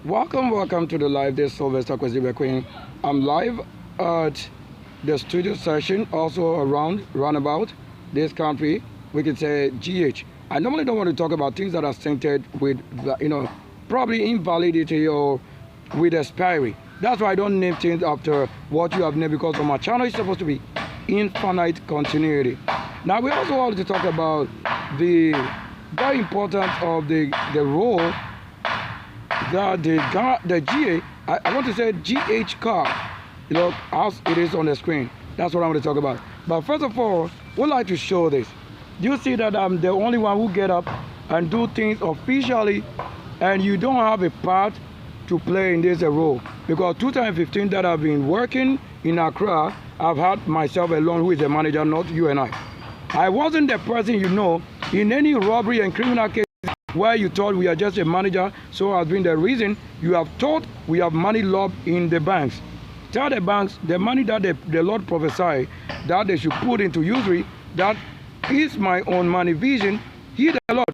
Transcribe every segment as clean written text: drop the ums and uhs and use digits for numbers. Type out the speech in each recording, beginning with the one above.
Welcome to the live. This is Sylvester Kwesi Queen. I'm live at the studio session, also around, roundabout this country. We can say GH. I normally don't want to talk about things that are tainted with, probably invalidity or with expiry. That's why I don't name things after what you have named, because on my channel is supposed to be infinite continuity. Now we also want to talk about the very importance of the role that the GA, I want to say GH car, as it is on the screen. That's what I want to talk about. But first of all, I would like to show this. You see that I'm the only one who get up and do things officially, and you don't have a part to play in this role. Because 2015 that I've been working in Accra, I've had myself alone, who is the manager, not you and I. I wasn't the person in any robbery and criminal case where you thought we are just a manager, so has been the reason you have thought we have money locked in the banks. Tell the banks the money that the Lord prophesied that they should put into usury, that is my own money vision. He, the Lord,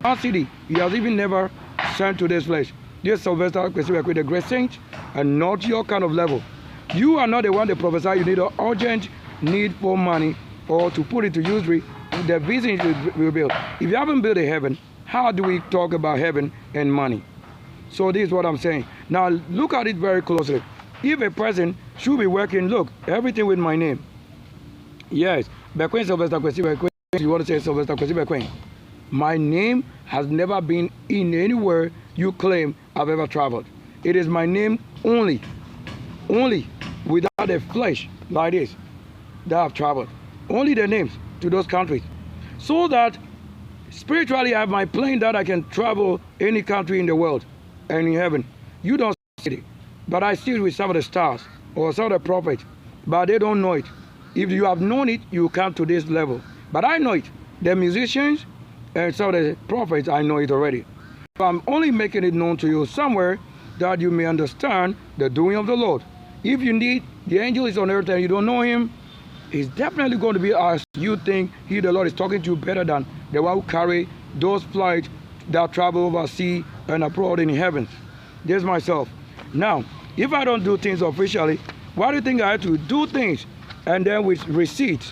our city, he has even never sent to this flesh. This Sylvester Kwesi with the great saint, and not your kind of level. You are not the one that prophesy you need an urgent need for money or to put it to usury. The vision you will build. If you haven't built a heaven, how do we talk about heaven and money? So this is what I'm saying. Now look at it very closely. If a person should be working, look, everything with my name. Yes, Bequin Sylvester Kwesi. You want to say Sylvester Kwesi Bequin? My name has never been in anywhere you claim I've ever traveled. It is my name only without a flesh like this that I've traveled. Only the names to those countries. So that spiritually I have my plane that I can travel any country in the world and in heaven. You don't see it. But I see it with some of the stars or some of the prophets. But they don't know it. If you have known it, you come to this level. But I know it. The musicians and some of the prophets, I know it already. So I'm only making it known to you somewhere that you may understand the doing of the Lord. If you need, the angel is on earth and you don't know him, he's definitely going to be as you think he, the Lord, is talking to you better than the one who carry those flights that travel over sea and abroad in the heavens. There's myself. Now, if I don't do things officially, why do you think I have to do things and then with receipts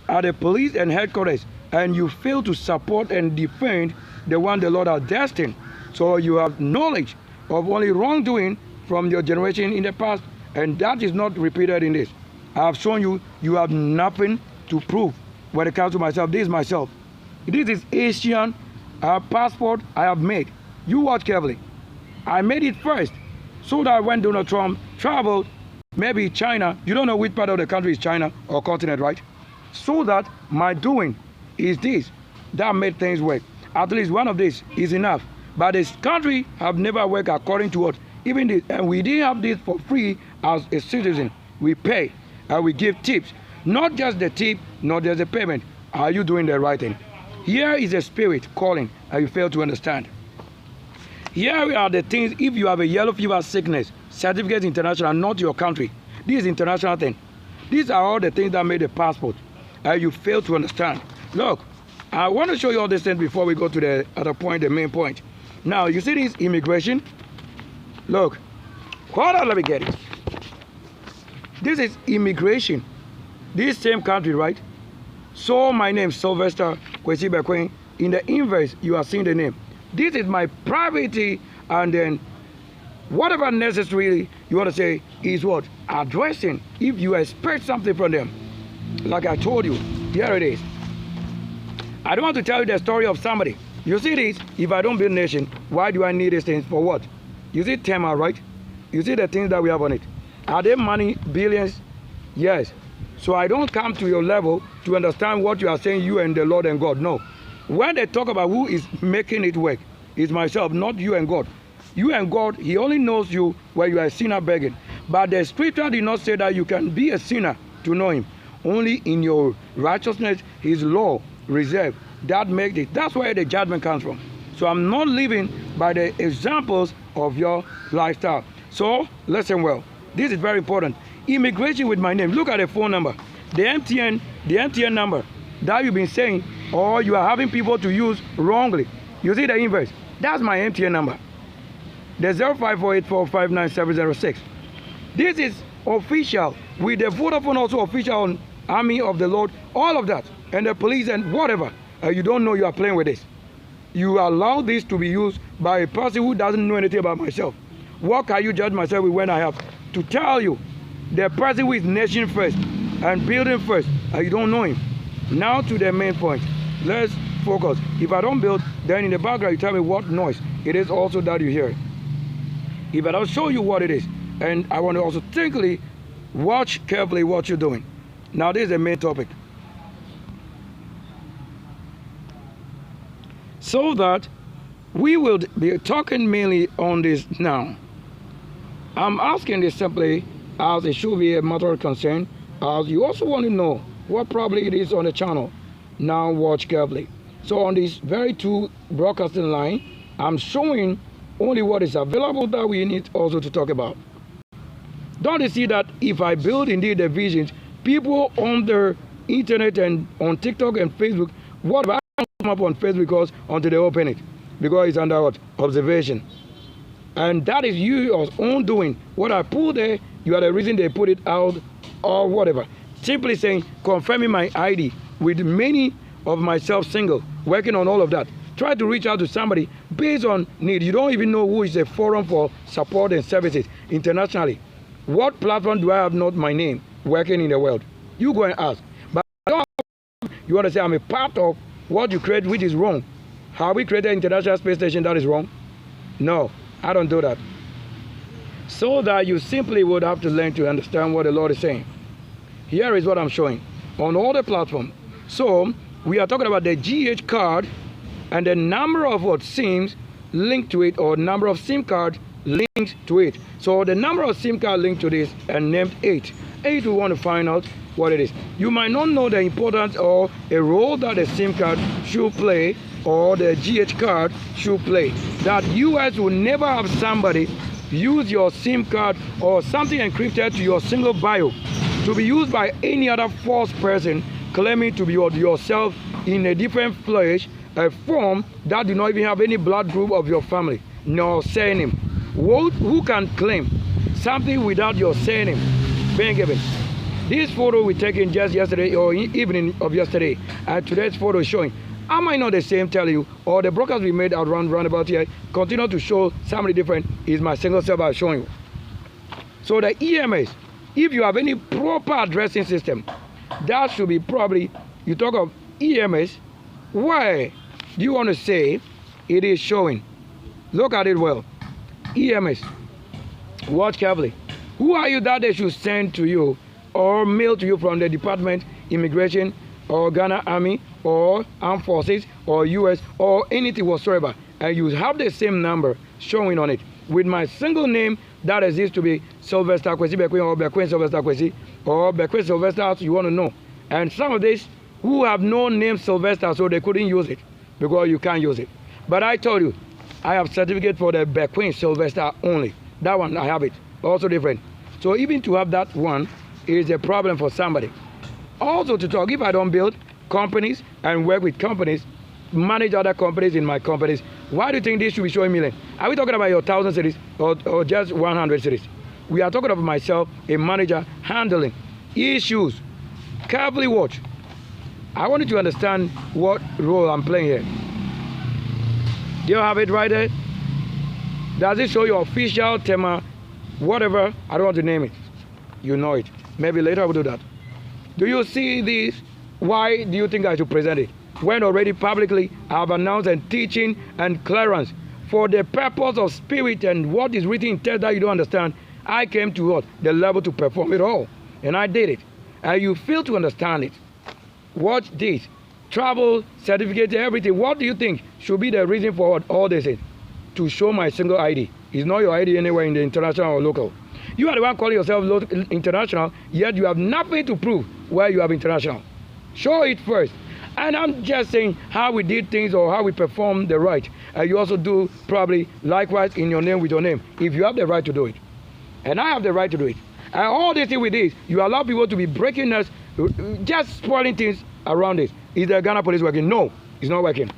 at the police and headquarters, and you fail to support and defend the one the Lord has destined? So you have knowledge of only wrongdoing from your generation in the past, and that is not repeated in this. I have shown you, you have nothing to prove when it comes to myself. This is myself. This is Asian passport I have made. You watch carefully. I made it first, so that when Donald Trump traveled, maybe China, you don't know which part of the country is China or continent, right? So that my doing is this, that made things work. At least one of these is enough. But this country have never worked according to what, even this, and we didn't have this for free as a citizen. We pay and we give tips. Not just the tip, not just the payment. Are you doing the right thing? Here is a spirit calling and you fail to understand. Here are the things. If you have a yellow fever sickness, certificate international, not your country. This is international thing. These are all the things that made a passport and you fail to understand. Look, I want to show you all these things before we go to the other point, the main point. Now, you see this immigration? Look, hold on, let me get it. This is immigration. This same country, right? So my name, Sylvester Kwesi Bequin. In the inverse, you are seeing the name. This is my privacy, and then whatever necessary you want to say is what? Addressing. If you expect something from them, like I told you, here it is. I don't want to tell you the story of somebody. You see this? If I don't build nation, why do I need these things? For what? You see Tema, right? You see the things that we have on it. Are they money, billions? Yes. So I don't come to your level to understand what you are saying, you and the Lord and God. No. When they talk about who is making it work, it's myself, not you and God. You and God, he only knows you when you are a sinner begging. But the scripture did not say that you can be a sinner to know him. Only in your righteousness, his law reserved. That makes it. That's where the judgment comes from. So I'm not living by the examples of your lifestyle. So listen well. This is very important. Immigration with my name. Look at the phone number. The MTN number that you've been saying, or you are having people to use wrongly. You see the inverse. That's my MTN number. the 0548459706. This is official with the Vodafone, also official on Army of the Lord, all of that, and the police and whatever. You don't know you are playing with this. You allow this to be used by a person who doesn't know anything about myself. What can you judge myself with when I have to tell you the person who is nation first and building first, you don't know him? Now to the main point. Let's focus. If I don't build, then in the background you tell me what noise it is also that you hear. If I don't show you what it is, and I want to also thinkly watch carefully what you're doing. Now this is the main topic. So that we will be talking mainly on this now. I'm asking this simply as it should be a matter of concern, as you also want to know what probably it is on the channel. Now watch carefully. So on this very two broadcasting line, I'm showing only what is available that we need also to talk about. Don't you see that if I build indeed the visions, people on the internet and on TikTok and Facebook, what I come up on Facebook because until they open it, because it's under what? Observation. And that is your own doing. What I put there, you are the reason they put it out or whatever. Simply saying, confirming my ID with many of myself single, working on all of that. Try to reach out to somebody based on need. You don't even know who is a forum for support and services internationally. What platform do I have not my name working in the world? You go and ask. But you want to say I'm a part of what you create, which is wrong. Have we created an international space station that is wrong? No, I don't do that. So that you simply would have to learn to understand what the Lord is saying. Here is what I'm showing on all the platforms. So we are talking about the GH card and the number of what SIMs linked to it, or number of SIM cards linked to it. So the number of SIM card linked to this and named 8. 8, we want to find out what it is. You might not know the importance or a role that a SIM card should play or the GH card should play. That US will never have somebody use your SIM card or something encrypted to your single bio to be used by any other false person claiming to be yourself in a different flesh, a form that do not even have any blood group of your family, nor surname. Who can claim something without your surname being given? This photo we taken just yesterday or evening of yesterday, and today's photo is showing. Am I not the same telling you, or the broadcast we made around about here continue to show somebody different is my single server I'm showing you. So the EMS, if you have any proper addressing system, that should be probably, you talk of EMS, why do you want to say it is showing? Look at it well. EMS, watch carefully. Who are you that they should send to you or mail to you from the Department, Immigration, or Ghana Army, or Armed Forces, or US, or anything whatsoever, and you have the same number showing on it with my single name that exists to be Sylvester Kwesi Bequin, or Bequin Sylvester Kwesi, or Bequin Sylvester, you want to know. And some of these who have no name Sylvester, so they couldn't use it because you can't use it. But I told you, I have certificate for the Bequin Sylvester only. That one, I have it. Also different. So even to have that one is a problem for somebody. Also to talk, if I don't build companies and work with companies, manage other companies in my companies, why do you think this should be showing million? Are we talking about your 1,000 cities or just 100 cities? We are talking about myself, a manager, handling issues. Carefully watch. I want you to understand what role I'm playing here. Do you have it right there? Does it show your official tema, whatever? I don't want to name it. You know it. Maybe later I will do that. Do you see this? Why do you think I should present it? When already publicly I have announced and teaching and clearance for the purpose of spirit and what is written in text that you don't understand, I came to what? The level to perform it all. And I did it. And you fail to understand it. Watch this. Travel, certificate, everything. What do you think should be the reason for what all this is? To show my single ID. It's not your ID anywhere in the international or local. You are the one calling yourself international, yet you have nothing to prove where you have international. Show it first. And I'm just saying how we did things or how we perform the right. And you also do probably likewise in your name with your name, if you have the right to do it. And I have the right to do it. And all this thing with this, you allow people to be breaking us, just spoiling things around it. Is the Ghana police working? No, it's not working.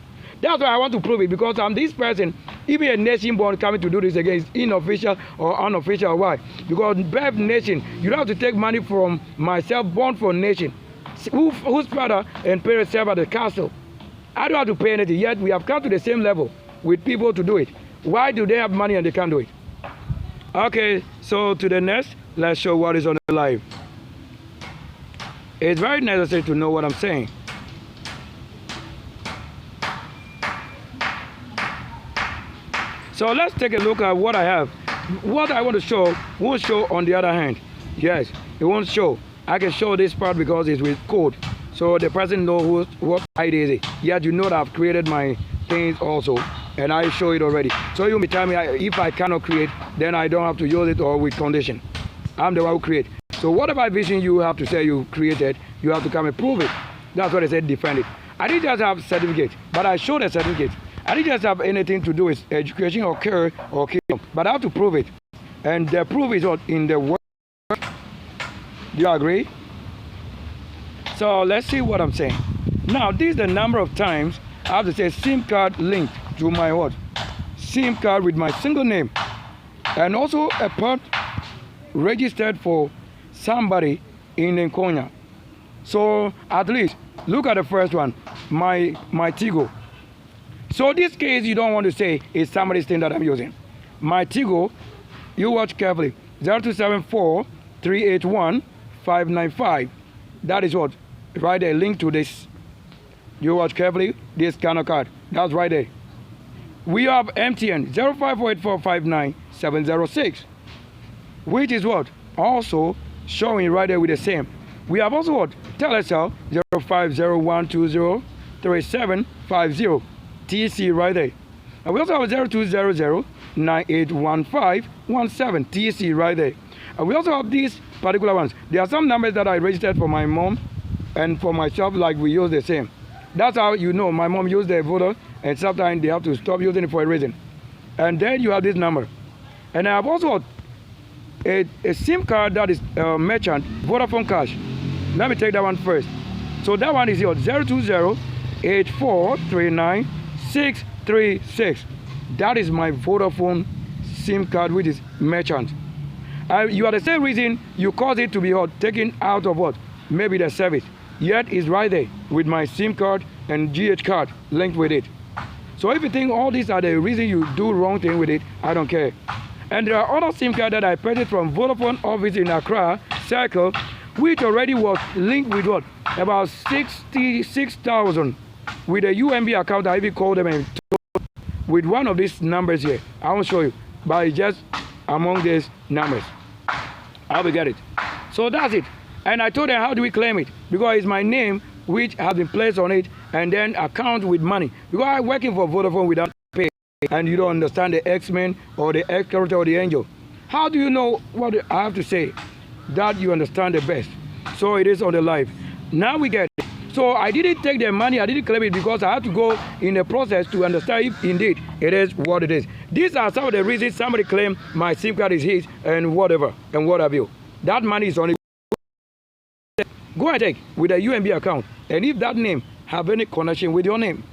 That's why I want to prove it, because I'm this person. Even a nation born coming to do this again is unofficial or unofficial. Why? Because birth nation, you don't have to take money from myself, born for nation, whose father and parents serve at the castle. I don't have to pay anything, yet we have come to the same level with people to do it. Why do they have money and they can't do it? Okay, so to the next, let's show what is on the live. It's very necessary to know what I'm saying. So let's take a look at what I have. What I want to show won't show on the other hand. Yes, it won't show. I can show this part because it's with code. So the person knows what ID is it. Yet you know that I've created my things also. And I show it already. So you may tell me if I cannot create, then I don't have to use it or with condition. I'm the one who create. So whatever vision you have to say you created, you have to come and prove it. That's what I said, defend it. I didn't just have certificate, but I showed a certificate. I didn't just have anything to do with education or care or kingdom, but I have to prove it. And the proof is what in the work. Do you agree? So let's see what I'm saying. Now, this is the number of times I have to say SIM card linked to my what? SIM card with my single name. And also a part registered for somebody in Nkonya. So at least, look at the first one, my Tigo. So this case, you don't want to say it's somebody's thing that I'm using. My Tigo, you watch carefully, 0274 381 595. That is what? Right there, link to this. You watch carefully, this kind of card. That's right there. We have MTN 0548459706, which is what? Also showing right there with the same. We have also what? Telecel 0501203750. TC right there. And we also have 0200 981517 TC right there. And we also have these particular ones. There are some numbers that I registered for my mom and for myself, like we use the same. That's how you know my mom used the voter, and sometimes they have to stop using it for a reason. And then you have this number. And I have also a SIM card that is merchant, Vodafone Cash. Let me take that one first. So that one is your 020 8439 636. That is my Vodafone SIM card, which is merchant. You are the same reason you cause it to be taken out of what? Maybe the service. Yet it's right there with my SIM card and GH card linked with it. So if you think all these are the reason you do wrong thing with it, I don't care. And there are other SIM cards that I purchased from Vodafone office in Accra, Circle, which already was linked with what? About 66,000 with a UMB account. I even called them and with one of these numbers here. I won't show you, but it's just among these numbers. I will get it. So that's it. And I told them, how do we claim it? Because it's my name which has been placed on it, and then account with money. Because I'm working for Vodafone without pay, and you don't understand the X-Men or the X-Character or the Angel. How do you know what I have to say? That you understand the best. So it is on the live. Now we get it. So I didn't take the money, I didn't claim it because I had to go in the process to understand if indeed it is what it is. These are some of the reasons somebody claimed my SIM card is his and whatever and what have you. That money is on it. Go and take with a UMB account, and if that name have any connection with your name.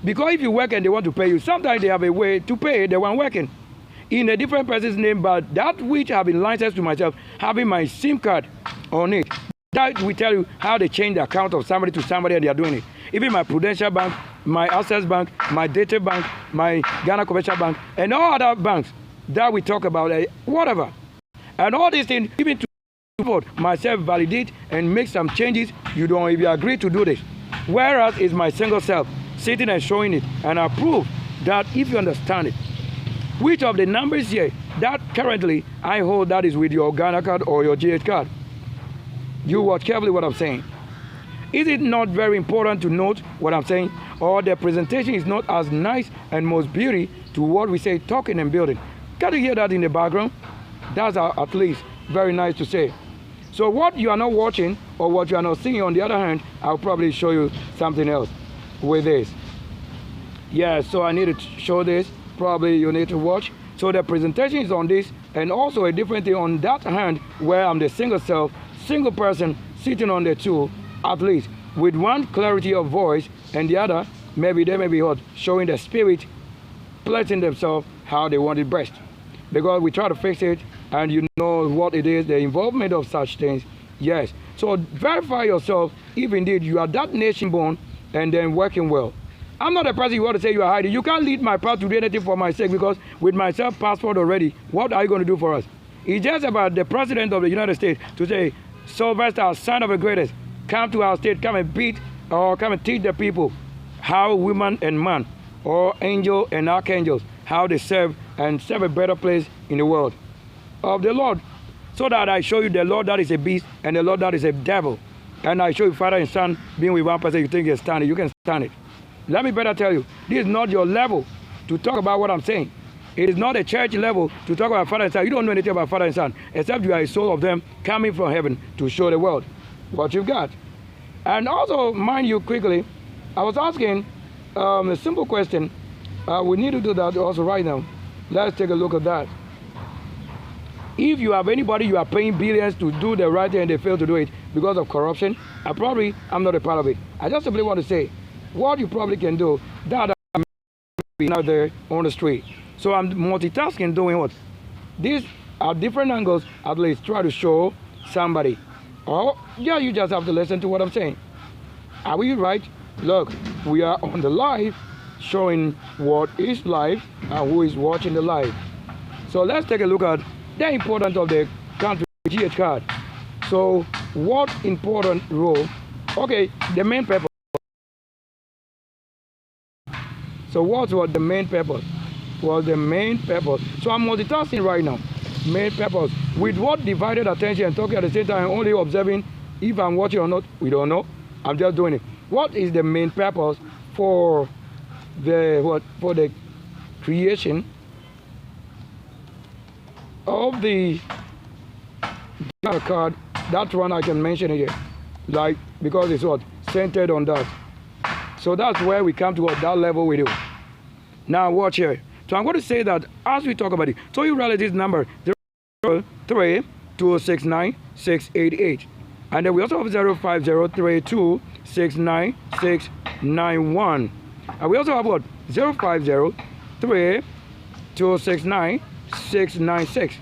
Because if you work and they want to pay you, sometimes they have a way to pay the one working in a different person's name, but that which have been licensed to myself, having my SIM card on it. That will tell you how they change the account of somebody to somebody and they are doing it. Even my Prudential Bank, my Access Bank, my Data Bank, my Ghana Commercial Bank, and all other banks that we talk about, whatever. And all these things, even to myself validate and make some changes, you don't even agree to do this. Whereas it's my single self sitting and showing it, and I prove that if you understand it, which of the numbers here that currently I hold that is with your Ghana card or your GH card. You watch carefully what I'm saying. Is it not very important to note what I'm saying? Or the presentation is not as nice and most beauty to what we say talking and building? Can you hear that in the background? That's at least very nice to say. So what you are not watching or what you are not seeing, on the other hand, I'll probably show you something else with this. Yeah, so I need to show this. Probably you need to watch. So the presentation is on this, and also a different thing on that hand where I'm the single self, single person sitting on the tool, at least with one clarity of voice and the other maybe they may be what? Showing the spirit, placing themselves how they want it best. Because we try to fix it, and you know what it is, the involvement of such things. Yes. So verify yourself if indeed you are that nation born and then working well. I'm not a person you want to say you are hiding. You can't lead my path to do anything for my sake, because with my self-passport already, what are you going to do for us? It's just about the president of the United States to say, Sylvester, son of the greatest, come to our state, come and beat or come and teach the people how women and man, or angel and archangels, how they serve and serve a better place in the world of the Lord. So that I show you the Lord that is a beast and the Lord that is a devil. And I show you Father and Son being with one person, you think you stand it, you can stand it. Let me better tell you, this is not your level to talk about what I'm saying. It is not a church level to talk about Father and Son. You don't know anything about Father and Son, except you are a soul of them coming from heaven to show the world what you've got. And also, mind you, quickly, I was asking a simple question. We need to do that also right now. Let's take a look at that. If you have anybody you are paying billions to do the right thing and they fail to do it because of corruption, I'm not a part of it. I just simply want to say, what you probably can do, that I'm out there on the street. So I'm multitasking, doing what? These are different angles, at least try to show somebody. Or, yeah, you just have to listen to what I'm saying. Are we right? Look, we are on the live, showing what is live and who is watching the live. So let's take a look at the importance of the country GH card. So what important role? Okay, the main purpose. So what was the main purpose? Was the main purpose. So I'm multitasking right now. Main purpose. With what divided attention and talking at the same time, only observing if I'm watching or not, we don't know. I'm just doing it. What is the main purpose for the creation of the card? That one I can mention it here, like, because it's what centered on that. So that's where we come to that level we do. Now watch here. So I'm going to say that as we talk about it, so you realize this number 03269-688, and then we also have 0503269-691, and we also have what 0503269-696.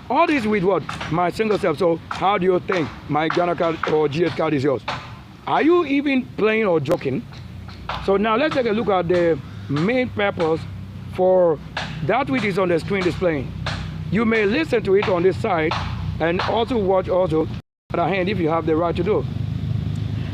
All this with what? My single self. So how do you think my Ghana card or GH card is yours? Are you even playing or joking? So now let's take a look at the main purpose for that which is on the screen displaying. You may listen to it on this side and also watch also on the other hand if you have the right to do.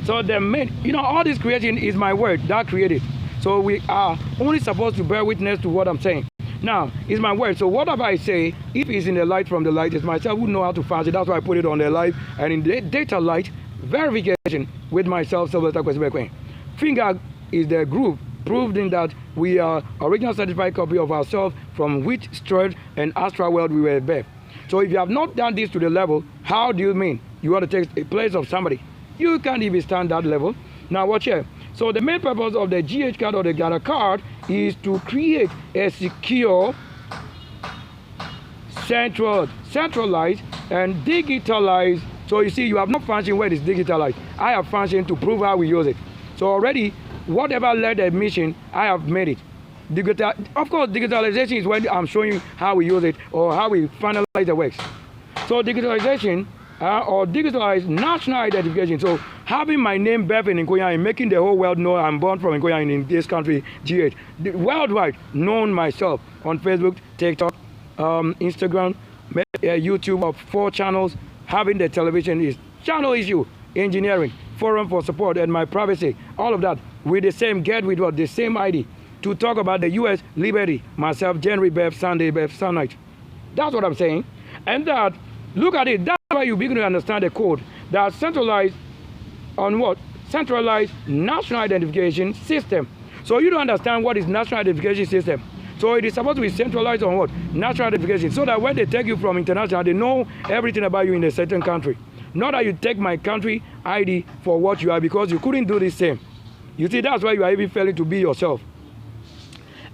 So the main, all this creation is my word that created. So we are only supposed to bear witness to what I'm saying. Now, it's my word. So whatever I say, if it's in the light from the light, it's myself who know how to fancy. That's why I put it on the live and in the data light verification with myself, Sylvester Kwesibekwe. Finger is the group proving that we are original certified copy of ourselves from which strength and astral world we were birthed. So if you have not done this to the level, how do you mean you want to take a place of somebody? You can't even stand that level. Now watch here. So the main purpose of the GH card or the Ghana card is to create a secure, centralized, and digitalized. So you see, you have not functioned where it's digitalized. I have functioned to prove how we use it. So already, whatever led the mission, I have made it. Of course, digitalization is when I'm showing you how we use it or how we finalize the works. So digitalization or digitalized national identification. So having my name birth in Nkoya and making the whole world know I'm born from Nkoya in this country, GH. Worldwide, known myself on Facebook, TikTok, Instagram, YouTube of 4 channels. Having the television is channel issue, engineering, forum for support, and my privacy. All of that with the same, get with what? The same ID to talk about the U.S. liberty, myself, January birth, Sunday birth, Sunlight. That's what I'm saying. And that, look at it, that's why you begin to understand the code that centralized on what? Centralized national identification system. So you don't understand what is national identification system. So it is supposed to be centralized on what? National identification. So that when they take you from international, they know everything about you in a certain country. Not that you take my country ID for what you are, because you couldn't do the same. You see, that's why you are even failing to be yourself.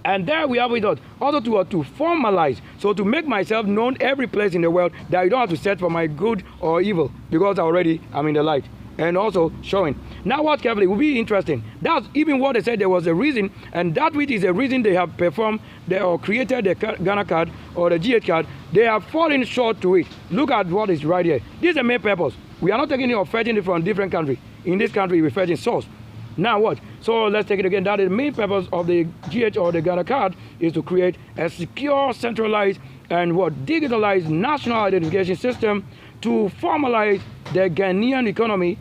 And there we have it also to formalize, so to make myself known every place in the world, that you don't have to search for my good or evil, because I'm in the light. and also showing. Now watch carefully, it will be interesting. That's even what they said there was a reason, and that which is a reason they have performed or created the Ghana card or the GH card, they have fallen short to it. Look at what is right here. This is the main purpose. We are not taking it or fetching it from different country. In this country, we're fetching source. Now what? So let's take it again. That is the main purpose of the GH or the Ghana card is to create a secure, centralized, and what digitalized national identification system to formalize the Ghanaian economy.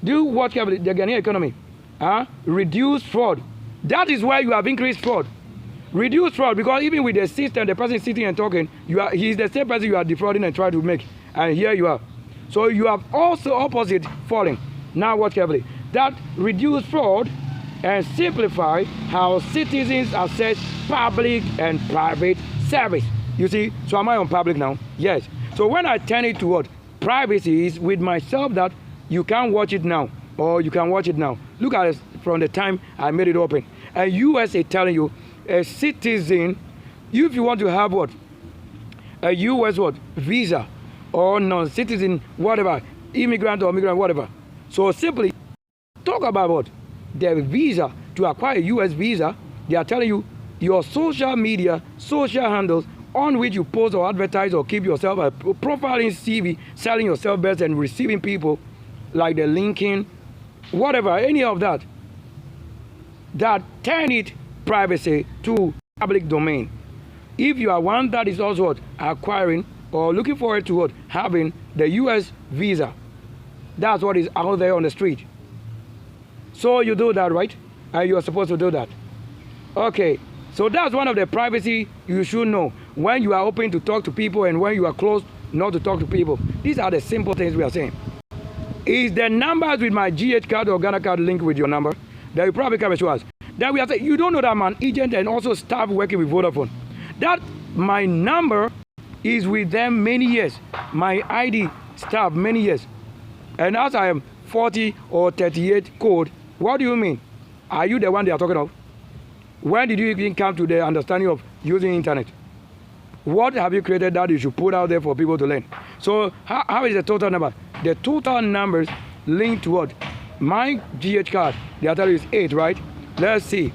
Do what carefully, the Ghanaian economy. Reduce fraud. That is why you have increased fraud. Reduce fraud, because even with the system, the person sitting and talking, he is the same person you are defrauding and trying to make. And here you are. So you have also opposite falling. Now watch carefully. That reduce fraud and simplify how citizens access public and private service. You see, so am I on public now? Yes. So when I turn it to what? Privacy is with myself that you can't watch it now, or you can watch it now. Look at it from the time I made it open. And USA telling you, a citizen, if you want to have what? A US what? Visa, or non-citizen, whatever, immigrant or migrant, whatever. So simply talk about what? The visa, to acquire a US visa, they are telling you your social media, social handles on which you post or advertise or keep yourself a profiling CV, selling yourself best and receiving people like the LinkedIn, whatever, any of that, that turn it privacy to public domain. If you are one that is also what? Acquiring or looking forward to what? Having the US visa, that's what is out there on the street. So you do that, right? And you are supposed to do that. Okay, so that's one of the privacy you should know when you are open to talk to people and when you are closed not to talk to people. These are the simple things we are saying. Is the numbers with my GH card or Ghana card linked with your number? That you probably come and show us. That we are saying, you don't know that I'm an agent and also staff working with Vodafone. That my number is with them many years. My ID staff many years. And as I am 40 or 38 code, what do you mean? Are you the one they are talking of? When did you even come to the understanding of using internet? What have you created that you should put out there for people to learn? So how is the total number? The total numbers linked to what? My GH card, they are telling you is 8, right? Let's see.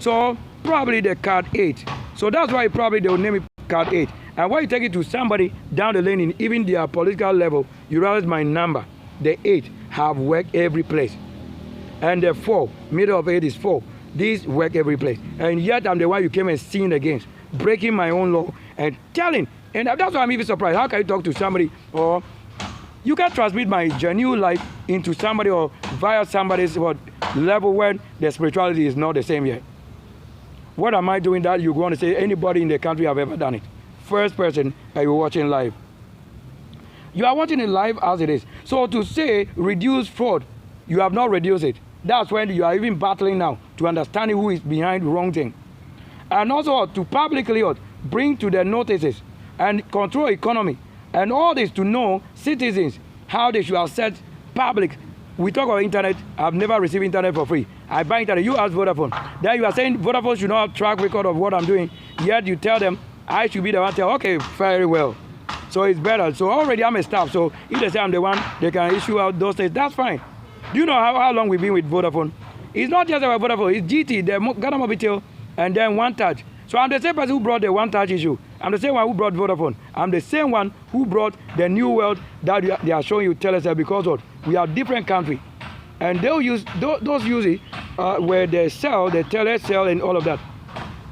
So probably the card 8. So that's why probably they will name it card 8. And when you take it to somebody down the lane in even their political level, you realize my number, the 8, have worked every place. And the 4, middle of 8 is 4. These work every place. And yet I'm the one you came and sinned against, breaking my own law and telling. And that's why I'm even surprised. How can you talk to somebody, or you can transmit my genuine life into somebody or via somebody's what, level when the spirituality is not the same yet? What am I doing that you want to say anybody in the country have ever done it? First person are you watching live. You are watching it live as it is. So to say reduce fraud, you have not reduced it. That's when you are even battling now to understand who is behind the wrong thing. And also to publicly bring to the notices and control economy. And all this to know citizens how they should access public. We talk about internet. I've never received internet for free. I buy internet. You ask Vodafone. Then you are saying Vodafone should not have track record of what I'm doing. Yet you tell them I should be the one to tell, okay, very well. So it's better. So already I'm a staff. So if they say I'm the one, they can issue out those things. That's fine. Do you know how long we've been with Vodafone? It's not just about Vodafone. It's GT, the Ghana Mobitel, and then One Touch. So I'm the same person who brought the One Touch issue. I'm the same one who brought Vodafone. I'm the same one who brought the New World that they are showing you Telecel, because what? We are different country. And they'll use, those use it where they sell, the Telecel and all of that.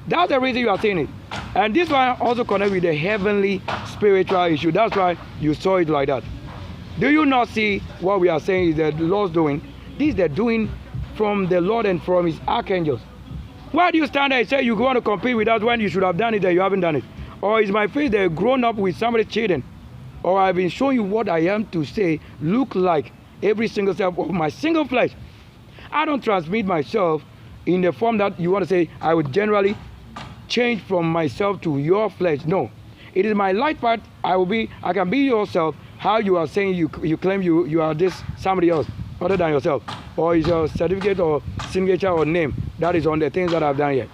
That's the reason you are seeing it. And this one also connects with the heavenly spiritual issue. That's why you saw it like that. Do you not see what we are saying is that the Lord's doing? This they're doing from the Lord and from his archangels. Why do you stand there and say you want to compete with us when you should have done it and you haven't done it? Or is my faith they're grown up with somebody's children? Or I've been showing you what I am to say look like every single self of my single flesh. I don't transmit myself in the form that you want to say I would generally change from myself to your flesh. No. It is my light part. I can be yourself. How you are saying you claim you are this somebody else other than yourself, or is your certificate or signature or name that is on the things that I've done here.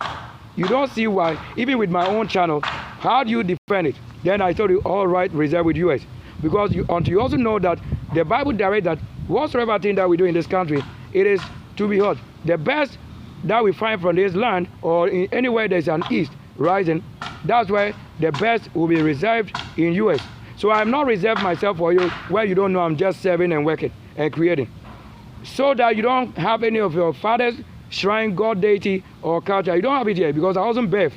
You don't see why, even with my own channel, how do you defend it? Then I told you, all right, reserve with US. Because until you also know that the Bible directs that whatsoever thing that we do in this country, it is to be what? The best that we find from this land, or in anywhere there's an east rising, that's where the best will be reserved in US. So I'm not reserved myself for you where you don't know I'm just serving and working and creating. So that you don't have any of your father's shrine, God, deity, or culture. You don't have it here, because I wasn't birthed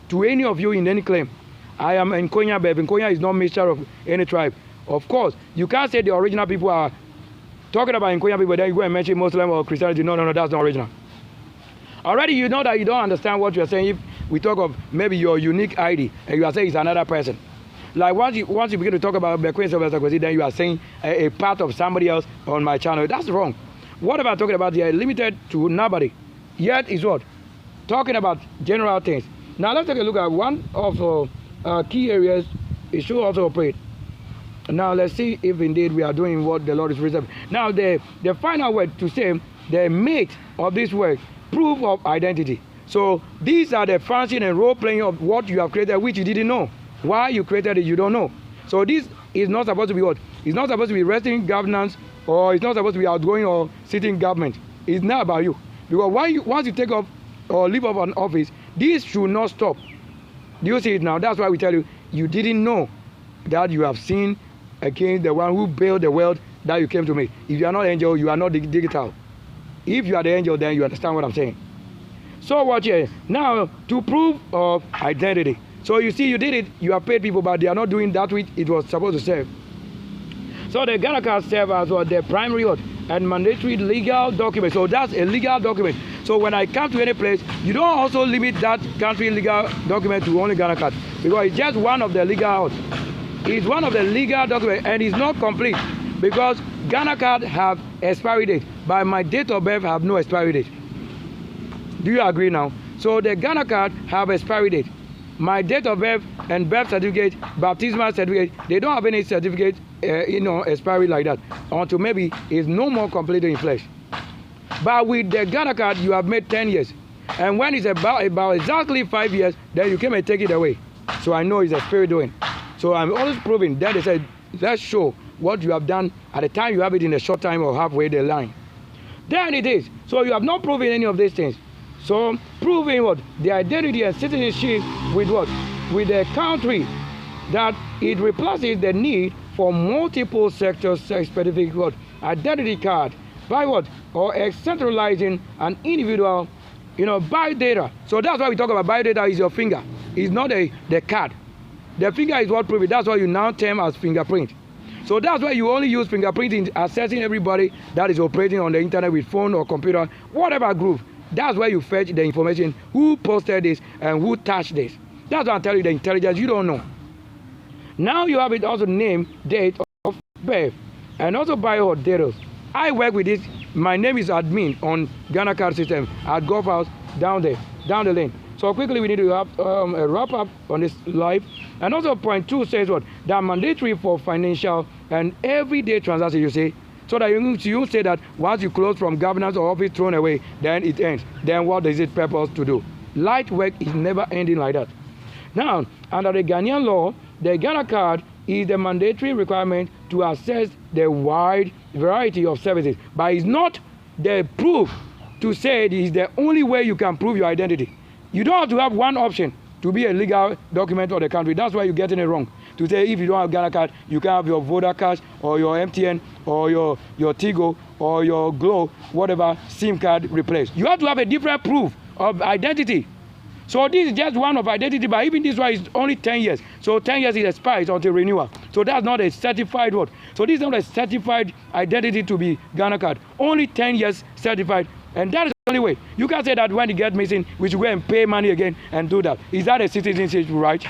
to any of you in any claim. I am Nkonya birth. Nkonya is not mixture of any tribe. Of course, you can't say the original people are talking about Nkonya people, then you go and mention Muslim or Christianity. No, that's not original. Already you know that you don't understand what you're saying if we talk of maybe your unique ID and you are saying it's another person. Like once you begin to talk about Bekwesi or Bekwesi, then you are saying a part of somebody else on my channel. That's wrong. What about talking about here? Limited to nobody. Yet is what? Talking about general things. Now let's take a look at one of key areas it should also operate. Now let's see if indeed we are doing what the Lord is reserved. Now the final word to say, the mate of this work, proof of identity. So these are the function and role playing of what you have created, which you didn't know. Why you created it, you don't know. So this is not supposed to be what? It's not supposed to be resting governance, or it's not supposed to be outgoing or sitting government. It's not about you. Because once you take off or leave off an office, this should not stop. Do you see it now? That's why we tell you, you didn't know that you have sinned against the one who built the world that you came to make. If you are not angel, you are not digital. If you are the angel, then you understand what I'm saying. So watch here. Now, to prove of identity. So you see, you did it, you have paid people, but they are not doing that which it was supposed to serve. So the Ghana card serves as well the primary and mandatory legal document. So that's a legal document. So when I come to any place, you don't also limit that country legal document to only Ghana card, because it's just one of the legal. It's one of the legal documents, and it's not complete, because Ghana card have expiry date, but my date of birth have no expiry date. Do you agree now? So the Ghana card have expiry date. My date of birth and birth certificate, baptismal certificate, they don't have any certificate, expiry like that, until maybe it's no more completed in flesh. But with the Ghana card, you have made 10 years. And when it's about exactly 5 years, then you came and take it away. So I know it's a spirit doing. So I'm always proving. Then they said, let's show what you have done at the time you have it in a short time or halfway the line. Then it is. So you have not proven any of these things. So proving what? The identity and citizenship with what? With the country, that it replaces the need for multiple sector specific what? Identity card by what? Or centralizing an individual, biodata. So that's why we talk about biodata is your finger. It's not the card. The finger is what proves it. That's why you now term as fingerprint. So that's why you only use fingerprint in assessing everybody that is operating on the internet with phone or computer, whatever group. That's where you fetch the information, who posted this and who touched this. That's what I'm telling you, the intelligence you don't know. Now you have it also name, date of birth, and also bio details. I work with this. My name is admin on Ghana card system at Golf House down the lane. So quickly we need to have a wrap up on this live. And also point 2 says what? That mandatory for financial and everyday transactions, you see. So that you say that once you close from governance or office thrown away, then it ends. Then what is it purpose to do? Light work is never ending like that. Now, under the Ghanaian law, the Ghana card is the mandatory requirement to access the wide variety of services. But it's not the proof to say it is the only way you can prove your identity. You don't have to have one option to be a legal document of the country. That's why you're getting it wrong. To say if you don't have Ghana card, you can have your Vodacard or your MTN or your Tigo or your Glo, whatever SIM card replaced. You have to have a different proof of identity. So this is just one of identity, but even this one is only 10 years. So 10 years is expired until renewal. So that's not a certified what. So this is not a certified identity to be Ghana card. Only 10 years certified. And that is the only way. You can't say that when it gets missing, we should go and pay money again and do that. Is that a citizenship right?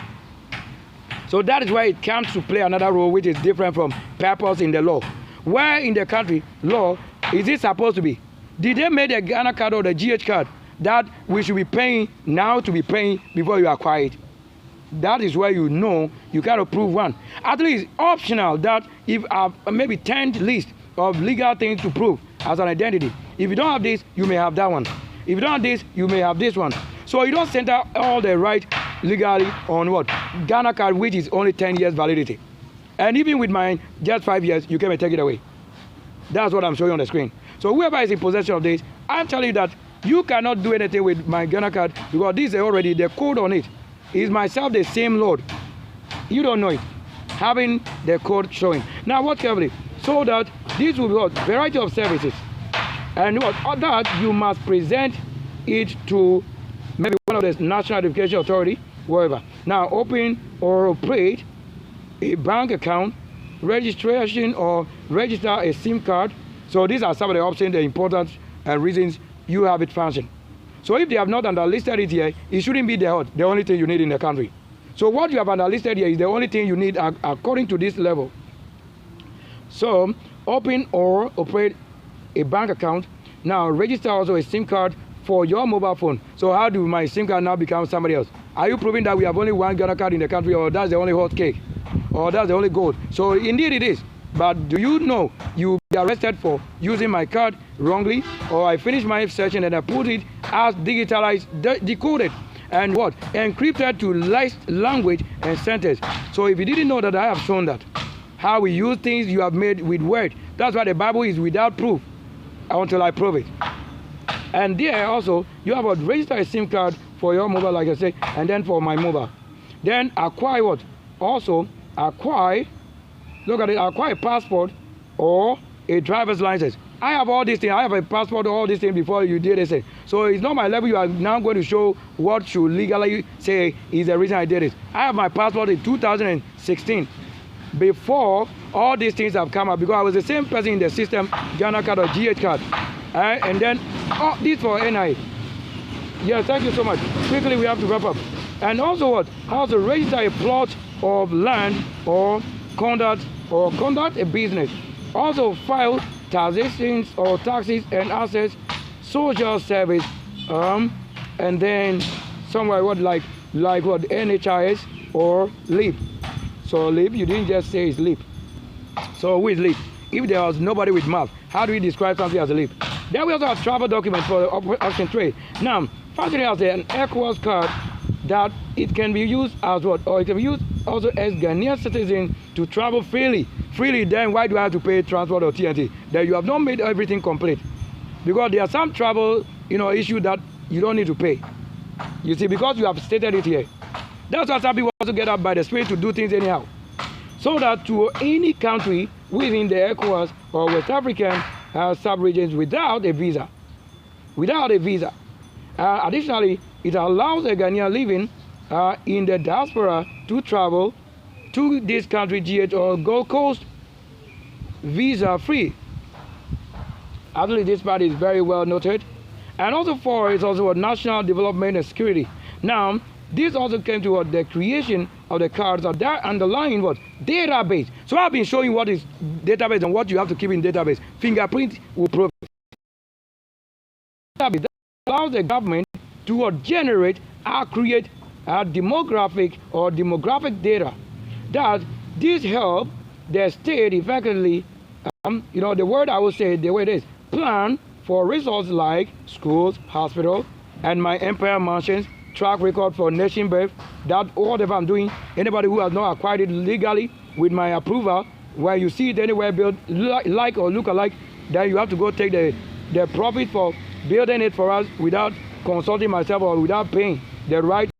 So that is why it comes to play another role which is different from purpose in the law. Where in the country, law, is it supposed to be? Did they make the Ghana card or the GH card that we should be paying now to be paying before you acquire it? That is where you know you got to prove one. At least optional that if maybe 10 list of legal things to prove as an identity. If you don't have this, you may have that one. If you don't have this, you may have this one. So you don't center all the right legally on what? Ghana card, which is only 10 years validity. And even with mine, just 5 years, you came and take it away. That's what I'm showing on the screen. So whoever is in possession of this, I'm telling you that you cannot do anything with my Ghana card because this is already the code on it. Is myself the same Lord? You don't know it. Having the code showing. Now watch carefully. So that this will be what? Variety of services. And what? That you must present it to maybe one of the National Identification Authority, wherever. Now open or operate a bank account, registration or register a SIM card. So these are some of the options, the important reasons you have it function. So if they have not underlisted it here, it shouldn't be the only thing you need in the country. So what you have underlisted here is the only thing you need according to this level. So open or operate a bank account. Now register also a SIM card for your mobile phone. So how do my SIM card now become somebody else? Are you proving that we have only one Ghana card in the country, or that's the only hot cake, or that's the only gold? So indeed it is. But do you know you will be arrested for using my card wrongly? Or I finish my session and I put it as digitalized, decoded, and what? Encrypted to language and sentence. So if you didn't know that, I have shown that. How we use things you have made with word. That's why the Bible is without proof until I prove it. And there also, you have to register a SIM card for your mobile, like I said, and then for my mobile. Then acquire what? Also, acquire, look at it, acquire a passport or a driver's license. I have all these things. I have a passport, all these things before you did it. So it's not my level. You are now going to show what should legally say is the reason I did it. I have my passport in 2016. Before all these things have come up, because I was the same person in the system, Ghana card or GH card. And then, this for NI. Yeah, thank you so much. Quickly, we have to wrap up. And also what? How to register a plot of land or conduct a business. Also file taxations or taxes and assets, social service, and then somewhere what like what NHIS or LEAP. So LEAP, you didn't just say it's LEAP. So who is LEAP? If there was nobody with mouth, how do we describe something as a LEAP? Then we also have travel documents for the option trade. Now, finally has an ECOWAS card that it can be used as what? Or it can be used also as Ghanaian citizen to travel freely. Then why do I have to pay transport or TNT? That you have not made everything complete. Because there are some travel, issue that you don't need to pay. You see, because you have stated it here. That's why some people also get up by the Spirit to do things anyhow. So that to any country within the ECOWAS or West African sub-regions without a visa. Additionally, it allows a Ghanaian living in the diaspora to travel to this country, GH or Gold Coast, visa-free. Actually, this part is very well noted. And also it's also a national development and security. Now, this also came to the creation of the cards of that underlying what? Database. So I've been showing what is database and what you have to keep in database. Fingerprint will prove it. That allows the government to generate or create demographic data. That this help the state effectively, the word I would say the way it is, plan for resources like schools, hospital, and my empire mansions, track record for nation birth, that whatever I'm doing, anybody who has not acquired it legally with my approval, where you see it anywhere built like or look alike, then you have to go take the profit for building it for us without consulting myself or without paying the right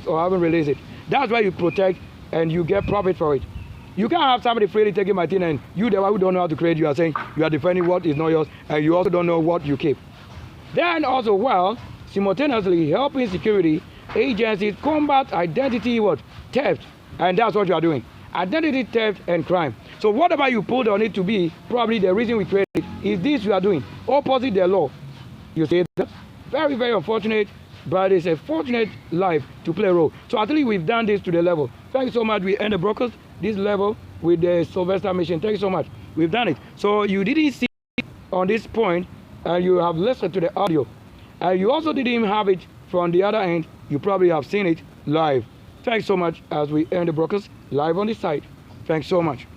or having released it. That's why you protect and you get profit for it. You can't have somebody freely taking my thing and you, the one who don't know how to create, you are saying you are defending what is not yours and you also don't know what you keep. Then simultaneously helping security agencies combat identity theft, and that's what you are doing. Identity theft and crime. So whatever you put on it to be, probably the reason we created it is this you are doing, opposite the law. You see that? Very, very unfortunate, but it's a fortunate life to play a role. So at least we've done this to the level. Thank you so much. We end the brokers this level with the Sylvester mission. Thank you so much. We've done it. So you didn't see on this point, and you have listened to the audio. And you also didn't have it from the other end. You probably have seen it live. Thanks so much as we end the brokers live on this site. Thanks so much.